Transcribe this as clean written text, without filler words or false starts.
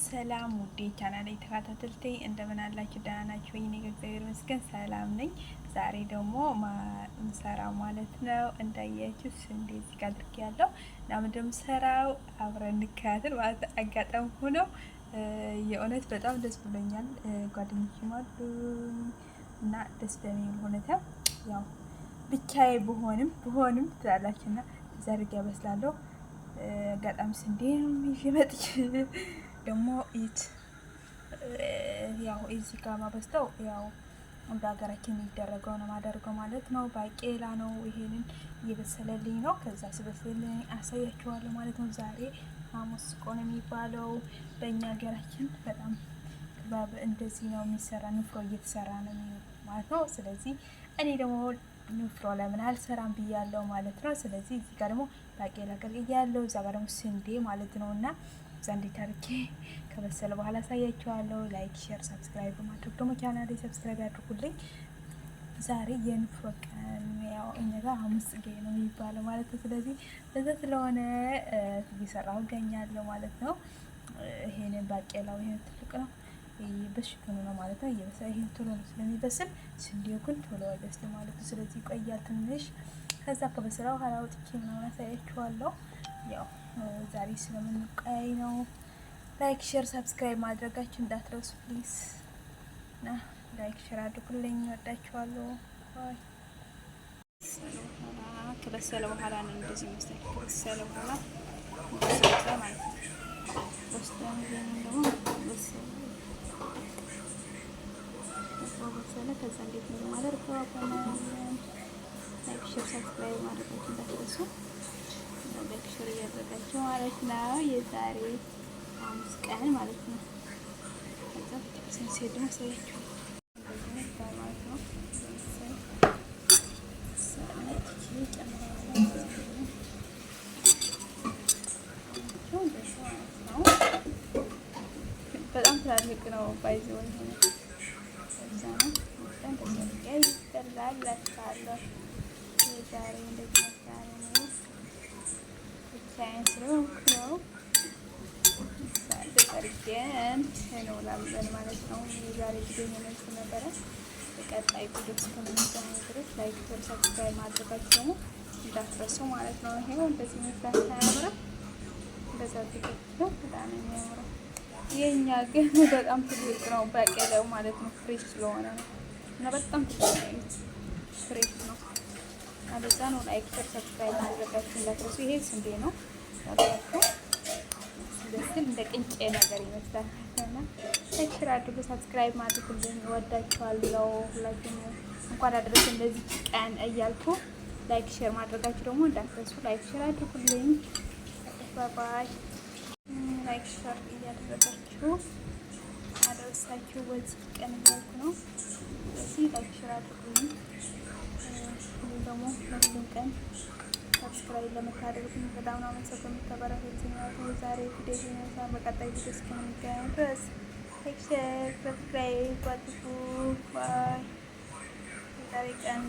ሰላም ውዴ ቻናሌ ተከታተልተኝ እንደምን አላችሁ? ደህና ናችሁ ወይ? እኔ እግዚአብሔር ይመስገን ሰላም ነኝ። ዛሬ ደግሞ ምሰራው ማለት ነው እንዳያችሁ እንደዚህ ጋር አድርጌያለሁ እና ምንድነው የምሰራው አብረን እንከታተል ማለት አጋጣሚ ሆኖ የእውነት በጣም ደስ ብሎኛል። ጓደኞቼም አሉኝ እና ደስ በሚል ሁኔታ ያው ብቻዬ ብሆንም ትላላችሁና ዘርግ ያበስላለሁ። አጋጣሚ ስንዴ ነው ይዤ መጥቼ ደግሞ ያው እዚህ ጋር ማበስተው ያው እንደ ሀገራችን የሚደረገው ነው ማደርገው ማለት ነው። ባቄላ ነው። ይሄንን እየበሰለልኝ ነው። ከዛ ስበስልልኝ አሳያችኋለሁ ማለት ነው። ዛሬ ሐሙስ ቆን የሚባለው በእኛ ሀገራችን በጣም ክባብ እንደዚህ ነው የሚሰራ። ንፍሮ እየተሰራ ነው ማለት ነው። ስለዚህ እኔ ደግሞ ንፍሮ ለምን አልሰራም ብያለሁ ማለት ነው። ስለዚህ እዚህ ጋር ደግሞ ባቄላ ቀቅያለሁ። እዛ ጋር ደግሞ ስንዴ ማለት ነው እና እዛ እንዴት አድርጌ ከበሰለ በኋላ አሳያችኋለሁ። ላይክ፣ ሼር፣ ሰብስክራይብ በማድረግ ደግሞ ቻናሌ ሰብስክራይብ ያድርጉልኝ። ዛሬ የንፍሮ ቀን ያው እኛ ጋር ሐሙስ ጽጌ ነው የሚባለው ማለት ነው። ስለዚህ ለዛ ስለሆነ እየሰራሁ እገኛለሁ ማለት ነው። ይሄንን ባቄላው ይሄን ትልቅ ነው በሽቱ ነው ማለት ነው። እየበሰለ ይሄን ቶሎ ነው ስለሚበስል ስንዴው ግን ቶሎ አይበስልም ማለት ነው። ስለዚህ ይቆያል ትንሽ። ከዛ ከበሰለ በኋላ አውጥቼ ምናምን አሳያችኋለሁ። ያው ዛሬ ስለምንቀያይ ነው። ላይክ ሼር ሰብስክራይብ ማድረጋችሁ እንዳትረሱ ፕሊዝ። እና ላይክ ሼር አድርጉልኝ። ወዳችኋለሁ። ባይ። ከበሰለ በኋላ ነው እንደዚህ መሰለኝ። ከበሰለ በኋላ እንደዚህ ማለት ነው። ወስደን ደግሞ በሰለ ከዛ እንዴት ነው ማድረገው? አባናለን ላይክ ሼር ሰብስክራይብ ማድረጋችሁ እንዳትረሱ። ላይክ ሼር እያደረጋችሁ ማለት ነው። የዛሬ ሐሙስ ቀን ማለት ነው። ከዛ ሲሄድ ደግሞ ሳያችሁ ማለት ነው። በጣም ትላልቅ ነው ባይዘው ይሄን እዛ ነው በጣም ተሰቀይ ይቀላል ላታለሁ። የዛሬ እንደዚህ ነው ሳይንስ ነው አድርገን እንውላለን ማለት ነው። የዛሬ ቪዲዮ የሚመስል ነበረ። በቀጣይ ቪዲዮ እስከምንገናኝ ድረስ ላይክ፣ ሼር፣ ሰብስክራይብ ማድረጋችሁ ደግሞ እንዳትረሱ ማለት ነው። ይሄው እንደዚህ መስራት አያምርም? እንደዛ ቢገጥም በጣም የሚያምረው። የኛ ግን በጣም ትልቅ ነው ባቄላው ማለት ነው። ፍሬሽ ስለሆነ ነው እና በጣም ትልቅ ፍሬሽ ነው። አለዛ ነው። ላይክ፣ ሼር፣ ሰብስክራይብ ማድረጋችሁ እንዳትረሱ። ይሄ ስንዴ ነው ታውቃላችሁ። ግን እንደ ቅንጬ ነገር ይመስላል እና ላይክ ሼር አድርጉ፣ ሰብስክራይብ ማድረጉልኝ። እወዳችኋለሁ ሁላችሁም። እንኳን አደረሰ እንደዚህ ቀን እያልኩ ላይክ ሼር ማድረጋችሁ ደግሞ እንዳትረሱ። ላይክ ሼር አድርጉልኝ። ባይ ባይ። ላይክ ሼር እያደረጋችሁ አደረሳችሁ በዚህ ቀን እያልኩ ነው። ስለዚህ ላይክ ሼር አድርጉልኝ። ደግሞ ለሁሉም ቀን ሰብስክራይብ ለምታደርጉኝ በጣም ነው አመሰግናለሁ። ከምታበረታቱኝ ዛሬ ቪዲዮ ነው። በቀጣይ ቪዲዮ እስከምንገናኝ ድረስ ላይክ ሼር ሰብስክራይብ አድርጉ። ባይ። ዛሬ ቀን